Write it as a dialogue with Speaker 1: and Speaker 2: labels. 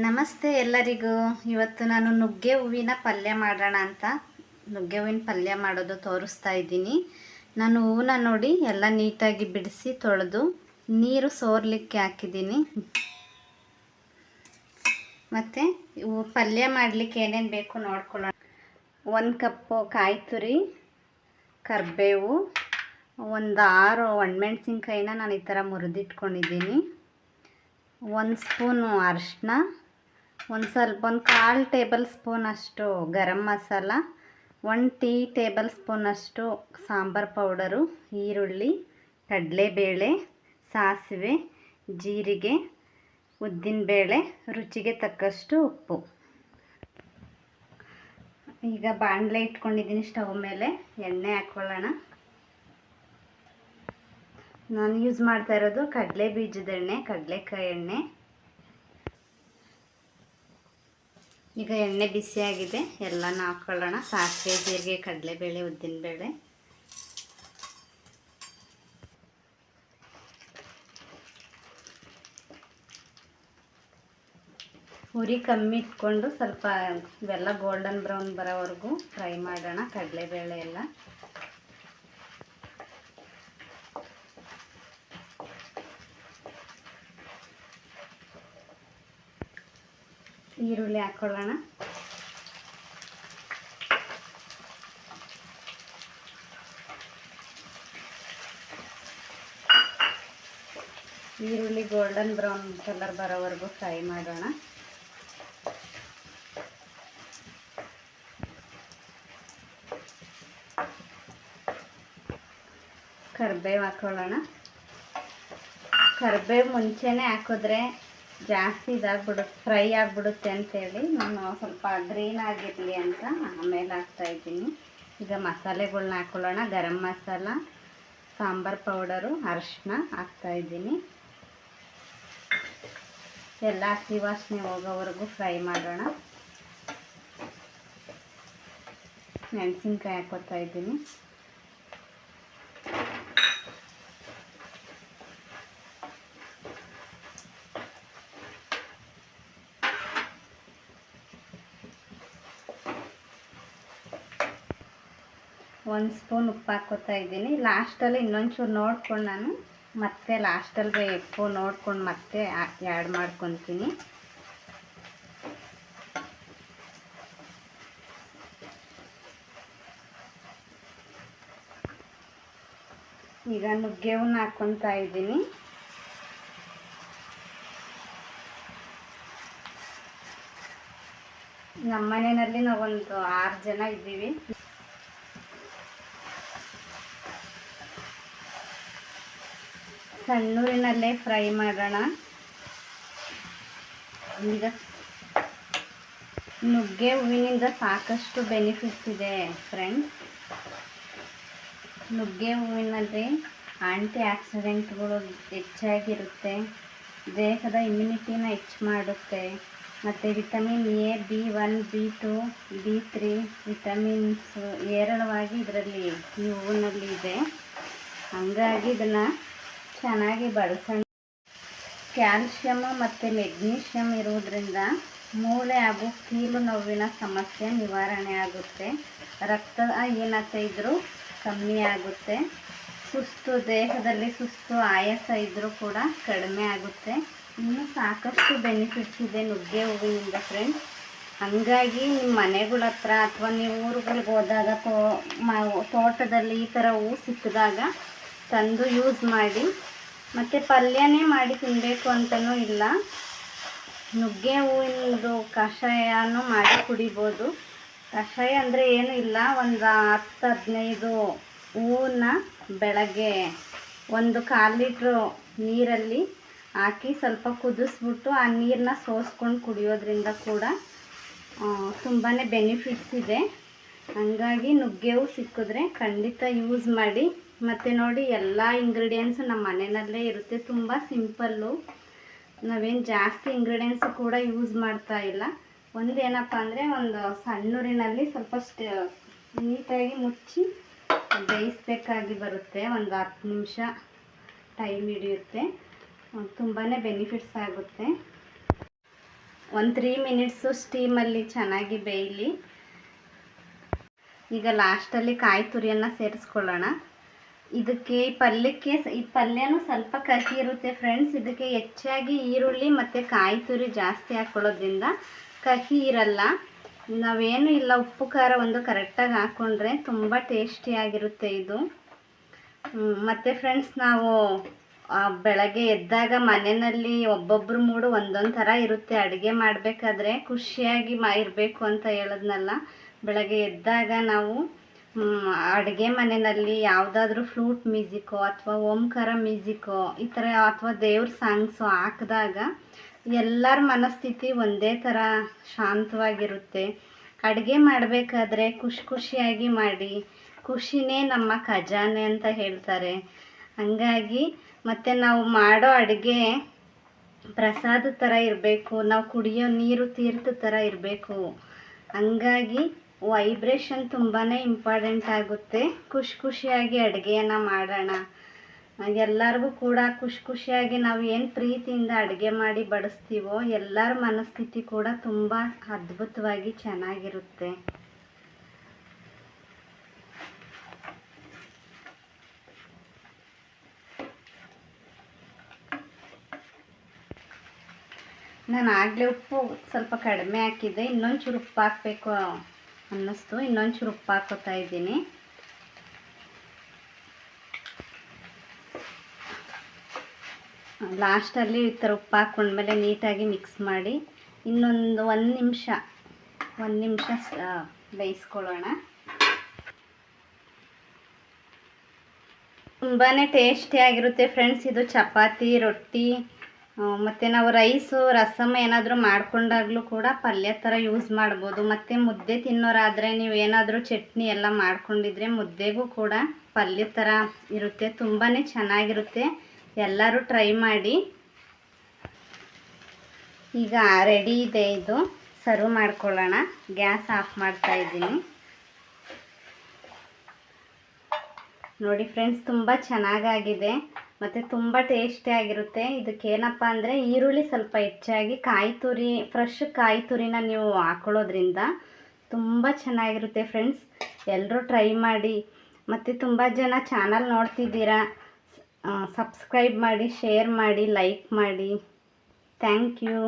Speaker 1: ನಮಸ್ತೆ ಎಲ್ಲರಿಗೂ. ಇವತ್ತು ನಾನು ನುಗ್ಗೆ ಹೂವಿನ ಪಲ್ಯ ಮಾಡೋಣ ಅಂತ ನುಗ್ಗೆ ಹೂವಿನ ಪಲ್ಯ ಮಾಡೋದು ತೋರಿಸ್ತಾ ಇದ್ದೀನಿ. ನಾನು ಹೂವನ್ನ ನೋಡಿ ಎಲ್ಲ ನೀಟಾಗಿ ಬಿಡಿಸಿ ತೊಳೆದು ನೀರು ಸೋರ್ಲಿಕ್ಕೆ ಹಾಕಿದ್ದೀನಿ. ಮತ್ತು ಪಲ್ಯ ಮಾಡಲಿಕ್ಕೆ ಏನೇನು ಬೇಕು ನೋಡ್ಕೊಳ್ಳೋಣ. 1 ಕಪ್ಪು ಕಾಯಿ ತುರಿ, ಕರಿಬೇವು, ಒಂದು 6 ಒಣಮೆಣ್ಸಿನ್ಕಾಯಿನ ನಾನು ಈ ಥರ ಮುರಿದಿಟ್ಕೊಂಡಿದ್ದೀನಿ, 1 ಸ್ಪೂನು ಅರಿಶಿನ, ಒಂದು 1/4 ಟೇಬಲ್ ಸ್ಪೂನ್ ಅಷ್ಟು garam masala, 1 tea table spoon ಅಷ್ಟು ಸಾಂಬಾರು ಪೌಡರು, ಈರುಳ್ಳಿ, ಕಡಲೆಬೇಳೆ, ಸಾಸಿವೆ, ಜೀರಿಗೆ, ಉದ್ದಿನಬೇಳೆ, ರುಚಿಗೆ ತಕ್ಕಷ್ಟು ಉಪ್ಪು. ಈಗ ಬಾಣಲೆ ಇಟ್ಕೊಂಡಿದ್ದೀನಿ ಸ್ಟವ್ ಮೇಲೆ. ಎಣ್ಣೆ ಹಾಕ್ಕೊಳ್ಳೋಣ. ನಾನು ಯೂಸ್ ಮಾಡ್ತಾ ಇರೋದು ಕಡಲೆ ಬೀಜದ ಎಣ್ಣೆ, ಕಡಲೆಕಾಯಿ ಎಣ್ಣೆ. ಈಗ ಎಣ್ಣೆ ಬಿಸಿಯಾಗಿದೆ, ಎಲ್ಲನೂ ಹಾಕ್ಕೊಳ್ಳೋಣ. ಸಾಸಿವೆ, ಜೀರಿಗೆ, ಕಡಲೆಬೇಳೆ, ಉದ್ದಿನಬೇಳೆ. ಉರಿ ಕಮ್ಮಿ ಇಟ್ಕೊಂಡು ಸ್ವಲ್ಪ ಇವೆಲ್ಲ ಗೋಲ್ಡನ್ ಬ್ರೌನ್ ಬರೋವರೆಗೂ ಫ್ರೈ ಮಾಡೋಣ. ಕಡಲೆಬೇಳೆ ಎಲ್ಲ ಈರುಳ್ಳಿ ಹಾಕ್ಕೊಳ್ಳೋಣ. ಈರುಳ್ಳಿ ಗೋಲ್ಡನ್ ಬ್ರೌನ್ ಕಲರ್ ಬರೋವರೆಗೂ ಫ್ರೈ ಮಾಡೋಣ. ಕರಿಬೇವು ಹಾಕ್ಕೊಳ್ಳೋಣ. ಕರಿಬೇವು ಮುಂಚೆನೇ ಹಾಕಿದ್ರೆ ಜಾಸ್ತಿ ಇದಾಗ್ಬಿಡುತ್ತೆ, ಫ್ರೈ ಆಗಿಬಿಡುತ್ತೆ ಅಂತೇಳಿ ನಾನು ಸ್ವಲ್ಪ ಗ್ರೀನ್ ಆಗಿರಲಿ ಅಂತ ಆಮೇಲೆ ಹಾಕ್ತಾಯಿದ್ದೀನಿ. ಈಗ ಮಸಾಲೆಗಳ್ನ ಹಾಕ್ಕೊಳ್ಳೋಣ. ಗರಂ ಮಸಾಲ, ಸಾಂಬಾರು ಪೌಡರು, ಅರಿಶಿನ ಹಾಕ್ತಾಯಿದ್ದೀನಿ. ಎಲ್ಲ ಹಸಿ ವಾಸನೆ ಹೋಗೋವರೆಗೂ ಫ್ರೈ ಮಾಡೋಣ. ಮೆಣಸಿನ್ಕಾಯಿ ಹಾಕ್ಕೊತಾ ಇದ್ದೀನಿ. ಒಂದು ಸ್ಪೂನ್ ಉಪ್ಪು ಹಾಕ್ಕೊತಾ ಇದ್ದೀನಿ. ಲಾಸ್ಟಲ್ಲಿ ಇನ್ನೊಂಚೂರು ನೋಡ್ಕೊಂಡು ನಾನು ಮತ್ತೆ ಲಾಸ್ಟಲ್ಲಿ ಉಪ್ಪು ನೋಡ್ಕೊಂಡು ಮತ್ತೆ ಆ್ಯಡ್ ಮಾಡ್ಕೊತೀನಿ. ಈಗ ನುಗ್ಗೆವನ್ನು ಹಾಕ್ಕೊತಾ ಇದ್ದೀನಿ. ನಮ್ಮ ಮನೆಯಲ್ಲಿ ನಾವೊಂದು 6 ಜನ ಇದ್ದೀವಿ. ಸಣ್ಣೂರಿನಲ್ಲೇ ಫ್ರೈ ಮಾಡೋಣ. ಈಗ ನುಗ್ಗೆ ಹೂವಿನಿಂದ ಸಾಕಷ್ಟು ಬೆನಿಫಿಟ್ಸ್ ಇದೆ ಫ್ರೆಂಡ್ಸ್. ನುಗ್ಗೆ ಹೂವಿನಲ್ಲಿ ಆಂಟಿ ಆಕ್ಸಿಡೆಂಟ್ಗಳು ಹೆಚ್ಚಾಗಿರುತ್ತೆ, ದೇಹದ ಇಮ್ಯುನಿಟಿನ ಹೆಚ್ಚು ಮಾಡುತ್ತೆ. ಮತ್ತು vitamin A, B1, B2, B3 vitamins ಹೇರಳವಾಗಿ ಇದರಲ್ಲಿ ಈ ಹೂವಿನಲ್ಲಿ ಇದೆ. ಹಾಗಾಗಿ ಇದನ್ನು ಚೆನ್ನಾಗಿ ಬಳಸೋಣ. ಕ್ಯಾಲ್ಶಿಯಮ್ ಮತ್ತು ಮೆಗ್ನೀಷಿಯಮ್ ಇರುವುದರಿಂದ ಮೂಳೆ ಹಾಗೂ ಕೀಲು ನೋವಿನ ಸಮಸ್ಯೆ ನಿವಾರಣೆ ಆಗುತ್ತೆ. ರಕ್ತದ ಹೀನತೆ ಇದ್ದರೂ ಕಮ್ಮಿ ಆಗುತ್ತೆ. ದೇಹದಲ್ಲಿ ಸುಸ್ತು, ಆಯಾಸ ಇದ್ದರೂ ಕೂಡ ಕಡಿಮೆ ಆಗುತ್ತೆ. ಇನ್ನೂ ಸಾಕಷ್ಟು ಬೆನಿಫಿಟ್ಸ್ ಇದೆ ನುಗ್ಗೆ ಹೂವಿನಿಂದ ಫ್ರೆಂಡ್ಸ್. ಹಾಗಾಗಿ ನಿಮ್ಮ ಮನೆಗಳ ಹತ್ರ ಅಥವಾ ನೀವು ಊರುಗಳಿಗೆ ಹೋದಾಗ ತೋಟದಲ್ಲಿ ಈ ಥರ ಹೂವು ಸಿಕ್ಕಿದಾಗ ತಂದು ಯೂಸ್ ಮಾಡಿ. ಮತ್ತು ಪಲ್ಯನೇ ಮಾಡಿ ತಿನ್ನಬೇಕು ಅಂತಲೂ ಇಲ್ಲ, ನುಗ್ಗೆ ಹೂವಿನದು ಕಷಾಯನೂ ಮಾಡಿ ಕುಡಿಬೋದು. ಕಷಾಯ ಅಂದರೆ ಏನೂ ಇಲ್ಲ, ಒಂದು 10-15 ಹೂವನ್ನ ಬೆಳಗ್ಗೆ 1/4 ಲೀಟ್ರು ನೀರಲ್ಲಿ ಹಾಕಿ ಸ್ವಲ್ಪ ಕುದಿಸ್ಬಿಟ್ಟು ಆ ನೀರನ್ನ ಸೋಸ್ಕೊಂಡು ಕುಡಿಯೋದ್ರಿಂದ ಕೂಡ ತುಂಬಾ ಬೆನಿಫಿಟ್ಸ್ ಇದೆ. ಹಾಗಾಗಿ ನುಗ್ಗೆ ಹೂವು ಸಿಕ್ಕಿದ್ರೆ ಖಂಡಿತ ಯೂಸ್ ಮಾಡಿ. ಮತ್ತು ನೋಡಿ, ಎಲ್ಲ ಇಂಗ್ರೀಡಿಯೆಂಟ್ಸು ನಮ್ಮ ಮನೆಯಲ್ಲೇ ಇರುತ್ತೆ. ತುಂಬ ಸಿಂಪಲ್ಲು, ನಾವೇನು ಜಾಸ್ತಿ ಇಂಗ್ರೀಡಿಯೆಂಟ್ಸು ಕೂಡ ಯೂಸ್ ಮಾಡ್ತಾ ಇಲ್ಲ. ಒಂದೇನಪ್ಪ ಅಂದರೆ ಒಂದು ಸಣ್ಣೂರಿನಲ್ಲಿ ಸ್ವಲ್ಪ ನೀಟಾಗಿ ಮುಚ್ಚಿ ಬೇಯಿಸ್ಬೇಕಾಗಿ ಬರುತ್ತೆ. ಒಂದು 10 ನಿಮಿಷ ಟೈಮ್ ಹಿಡಿಯುತ್ತೆ. ತುಂಬಾ ಬೆನಿಫಿಟ್ಸ್ ಆಗುತ್ತೆ. ಒಂದು 3 ಮಿನಿಟ್ಸು ಸ್ಟೀಮಲ್ಲಿ ಚೆನ್ನಾಗಿ ಬೇಯಲಿ. ಈಗ ಲಾಸ್ಟಲ್ಲಿ ಕಾಯಿ ತುರಿಯನ್ನು ಸೇರಿಸ್ಕೊಳ್ಳೋಣ. ಇದಕ್ಕೆ ಈ ಪಲ್ಯನೂ ಸ್ವಲ್ಪ ಕಹಿ ಇರುತ್ತೆ ಫ್ರೆಂಡ್ಸ್. ಇದಕ್ಕೆ ಹೆಚ್ಚಾಗಿ ಈರುಳ್ಳಿ ಮತ್ತು ಕಾಯಿ ತುರಿ ಜಾಸ್ತಿ ಹಾಕ್ಕೊಳ್ಳೋದ್ರಿಂದ ಕಹಿ ಇರಲ್ಲ. ನಾವೇನು ಇಲ್ಲ, ಉಪ್ಪು ಖಾರ ಒಂದು ಕರೆಕ್ಟಾಗಿ ಹಾಕ್ಕೊಂಡ್ರೆ ತುಂಬ ಟೇಸ್ಟಿಯಾಗಿರುತ್ತೆ ಇದು. ಮತ್ತು ಫ್ರೆಂಡ್ಸ್, ನಾವು ಬೆಳಗ್ಗೆ ಎದ್ದಾಗ ಮನೆಯಲ್ಲಿ ಒಬ್ಬೊಬ್ಬರು ಮೂಡು ಒಂದೊಂದು ಥರ ಇರುತ್ತೆ. ಅಡುಗೆ ಮಾಡಬೇಕಾದ್ರೆ ಖುಷಿಯಾಗಿ ಇರಬೇಕು ಅಂತ ಹೇಳಿದ್ನಲ್ಲ, ಬೆಳಗ್ಗೆ ಎದ್ದಾಗ ನಾವು ಅಡುಗೆ ಮನೆಯಲ್ಲಿ ಯಾವುದಾದ್ರೂ ಫ್ಲೂಟ್ ಮ್ಯೂಸಿಕ್ಕೋ ಅಥವಾ ಓಂಕಾರ ಮ್ಯೂಸಿಕ್ಕೋ ಈ ಥರ ಅಥವಾ ದೇವ್ರ ಸಾಂಗ್ಸು ಹಾಕಿದಾಗ ಎಲ್ಲರ ಮನಸ್ಥಿತಿ ಒಂದೇ ಥರ ಶಾಂತವಾಗಿರುತ್ತೆ. ಅಡುಗೆ ಮಾಡಬೇಕಾದ್ರೆ ಖುಷಿಯಾಗಿ ಮಾಡಿ, ಖುಷಿನೇ ನಮ್ಮ ಖಜಾನೆ ಅಂತ ಹೇಳ್ತಾರೆ. ಹಂಗಾಗಿ ಮತ್ತು ನಾವು ಮಾಡೋ ಅಡುಗೆ ಪ್ರಸಾದ ಥರ ಇರಬೇಕು, ನಾವು ಕುಡಿಯೋ ನೀರು ತೀರ್ಥ ಥರ ಇರಬೇಕು. ಹಂಗಾಗಿ ವೈಬ್ರೇಷನ್ ತುಂಬಾ ಇಂಪಾರ್ಟೆಂಟ್ ಆಗುತ್ತೆ. ಖುಷಿಯಾಗಿ ಅಡುಗೆಯನ್ನು ಮಾಡೋಣ. ಎಲ್ಲರಿಗೂ ಕೂಡ ಖುಷಿಯಾಗಿ ನಾವು ಏನು ಪ್ರೀತಿಯಿಂದ ಅಡುಗೆ ಮಾಡಿ ಬಡಿಸ್ತೀವೋ ಎಲ್ಲರ ಮನಸ್ಥಿತಿ ಕೂಡ ತುಂಬ ಅದ್ಭುತವಾಗಿ ಚೆನ್ನಾಗಿರುತ್ತೆ. ನಾನು ಆಗಲೇ ಉಪ್ಪು ಸ್ವಲ್ಪ ಕಡಿಮೆ ಹಾಕಿದ್ದೆ, ಇನ್ನೊಂದು ಚೂರು ಉಪ್ಪು ಹಾಕಬೇಕು ಅನ್ನಿಸ್ತು, ಇನ್ನೊಂದು ಚೂರು ಉಪ್ಪು ಹಾಕೋತಾ ಇದ್ದೀನಿ. ಲಾಸ್ಟಲ್ಲಿ ಈ ಥರ ಉಪ್ಪು ಹಾಕ್ಕೊಂಡ್ಮೇಲೆ ನೀಟಾಗಿ ಮಿಕ್ಸ್ ಮಾಡಿ ಇನ್ನೊಂದು 1 ನಿಮಿಷ ಬೇಯಿಸ್ಕೊಳ್ಳೋಣ. ತುಂಬಾ ಟೇಸ್ಟಿಯಾಗಿರುತ್ತೆ ಫ್ರೆಂಡ್ಸ್. ಇದು ಚಪಾತಿ, ರೊಟ್ಟಿ ಮತ್ತು ನಾವು ರೈಸು, ರಸಮ್ ಏನಾದರೂ ಮಾಡ್ಕೊಂಡಾಗಲೂ ಕೂಡ ಪಲ್ಯ ಥರ ಯೂಸ್ ಮಾಡ್ಬೋದು. ಮತ್ತು ಮುದ್ದೆ ತಿನ್ನೋರಾದರೆ ನೀವು ಏನಾದರೂ ಚಟ್ನಿ ಎಲ್ಲ ಮಾಡ್ಕೊಂಡಿದ್ರೆ ಮುದ್ದೆಗೂ ಕೂಡ ಪಲ್ಯ ಥರ ಇರುತ್ತೆ. ತುಂಬಾ ಚೆನ್ನಾಗಿರುತ್ತೆ. ಎಲ್ಲರೂ ಟ್ರೈ ಮಾಡಿ. ಈಗ ರೆಡಿ ಇದೆ, ಇದು ಸರ್ವ್ ಮಾಡ್ಕೊಳ್ಳೋಣ. ಗ್ಯಾಸ್ ಆಫ್ ಮಾಡ್ತಾ ಇದ್ದೀನಿ. ನೋಡಿ ಫ್ರೆಂಡ್ಸ್, ತುಂಬ ಚೆನ್ನಾಗಾಗಿದೆ ಮತ್ತು ತುಂಬ ಟೇಸ್ಟಿಯಾಗಿರುತ್ತೆ. ಇದಕ್ಕೇನಪ್ಪ ಅಂದರೆ ಈರುಳ್ಳಿ ಸ್ವಲ್ಪ ಹೆಚ್ಚಾಗಿ ಫ್ರೆಶ್ ಕಾಯಿ ತುರಿನ ನೀವು ಹಾಕೊಳ್ಳೋದ್ರಿಂದ ತುಂಬ ಚೆನ್ನಾಗಿರುತ್ತೆ ಫ್ರೆಂಡ್ಸ್. ಎಲ್ಲರೂ ಟ್ರೈ ಮಾಡಿ. ಮತ್ತು ತುಂಬ ಜನ ಚಾನಲ್ ನೋಡ್ತಿದ್ದೀರಾ, ಸಬ್ಸ್ಕ್ರೈಬ್ ಮಾಡಿ, ಶೇರ್ ಮಾಡಿ, ಲೈಕ್ ಮಾಡಿ. Thank you.